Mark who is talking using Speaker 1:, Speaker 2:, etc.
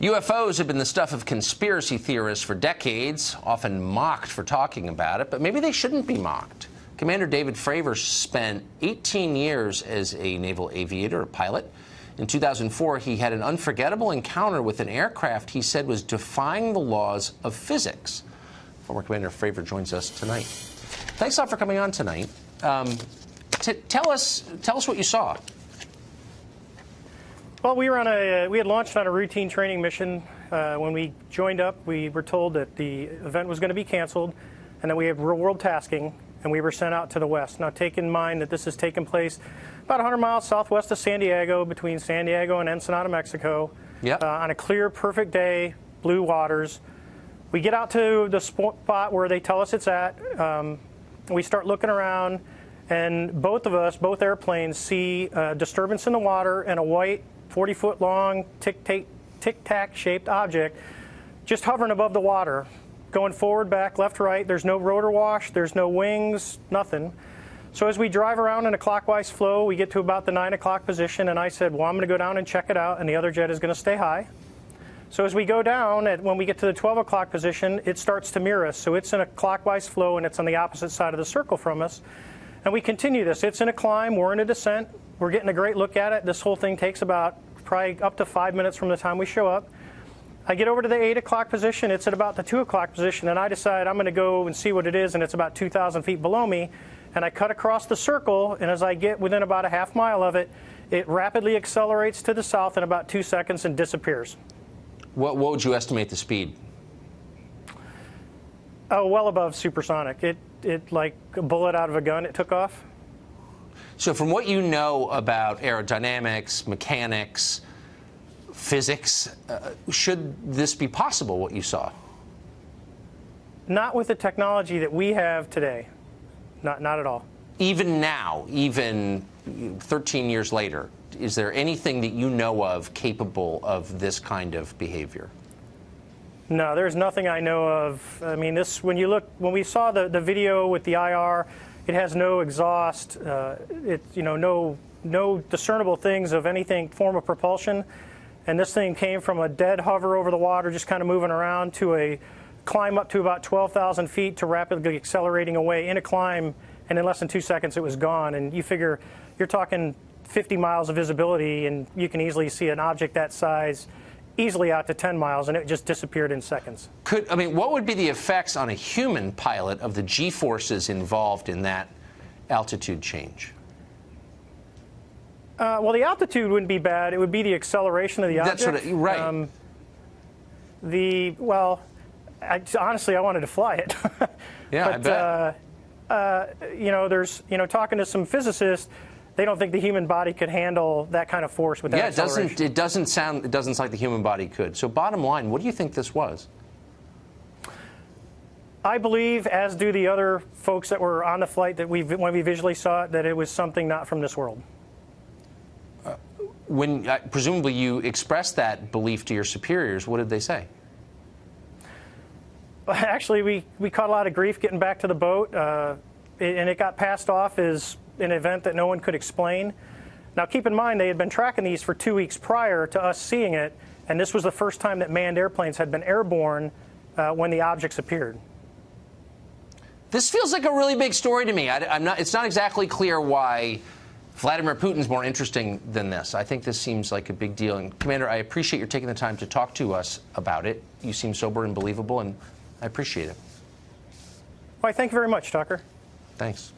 Speaker 1: UFOs have been the stuff of conspiracy theorists for decades, often mocked for talking about it, but maybe they shouldn't be mocked. Commander David Fravor spent 18 years as a naval aviator, a pilot. In 2004, he had an unforgettable encounter with an aircraft he said was defying the laws of physics. Former Commander Fravor joins us tonight. Thanks a lot for coming on tonight. Tell us what you saw.
Speaker 2: Well, we had launched on a routine training mission. When we joined up, we were told that the event was going to be canceled and that we had real-world tasking, and we were sent out to the west. Now, take in mind that this has taken place about 100 miles southwest of San Diego, between San Diego and Ensenada, Mexico, on a clear, perfect day, blue waters. We get out to the spot where they tell us it's at. We start looking around, and both airplanes see a disturbance in the water and a white 40-foot long tic-tac shaped object just hovering above the water, going forward, back, left, right. There's no rotor wash, there's no wings, nothing. So as we drive around in a clockwise flow, we get to about the 9 o'clock position, and I said, well, I'm going to go down and check it out, and the other jet is going to stay high. So as we go down, when we get to the 12 o'clock position, it starts to mirror us. So it's in a clockwise flow, and it's on the opposite side of the circle from us. And we continue this. It's in a climb, we're in a descent. We're getting a great look at it. This whole thing takes about probably up to 5 minutes from the time we show up. I get over to the 8 o'clock position. It's at about the 2 o'clock position, and I decide I'm going to go and see what it is, and it's about 2,000 feet below me. And I cut across the circle, and as I get within about a half mile of it, it rapidly accelerates to the south in about 2 seconds and disappears.
Speaker 1: What would you estimate the speed?
Speaker 2: Oh, well above supersonic. It like a bullet out of a gun, it took off.
Speaker 1: So from what you know about aerodynamics, mechanics, physics, should this be possible, what you saw?
Speaker 2: Not with the technology that we have today. Not at all.
Speaker 1: Even now, even 13 years later, is there anything that you know of capable of this kind of behavior?
Speaker 2: No, there's nothing I know of. I mean, when we saw the video with the IR, it has no exhaust, no discernible things of anything form of propulsion. And this thing came from a dead hover over the water, just kind of moving around, to a climb up to about 12,000 feet to rapidly accelerating away in a climb, and in less than 2 seconds it was gone. And you figure you're talking 50 miles of visibility, and you can easily see an object that size easily out to 10 miles, and it just disappeared in seconds.
Speaker 1: What would be the effects on a human pilot of the G-forces involved in that altitude change?
Speaker 2: Well, the altitude wouldn't be bad. It would be the acceleration of the object.
Speaker 1: Right.
Speaker 2: Honestly, I wanted to fly it.
Speaker 1: Yeah,
Speaker 2: but, I bet. Talking to some physicists, they don't think the human body could handle that kind of force with that acceleration.
Speaker 1: It doesn't sound like the human body could. So bottom line, what do you think this was?
Speaker 2: I believe, as do the other folks that were on the flight, that when we visually saw it, that it was something not from this world.
Speaker 1: When presumably you expressed that belief to your superiors, what did they say?
Speaker 2: Actually, we caught a lot of grief getting back to the boat, and it got passed off as an event that no one could explain. Now, keep in mind, they had been tracking these for 2 weeks prior to us seeing it, and this was the first time that manned airplanes had been airborne when the objects appeared.
Speaker 1: This feels like a really big story to me. It's not exactly clear why Vladimir Putin's more interesting than this. I think this seems like a big deal. And Commander, I appreciate your taking the time to talk to us about it. You seem sober and believable, and I appreciate it.
Speaker 2: Well, thank you very much, Tucker.
Speaker 1: Thanks.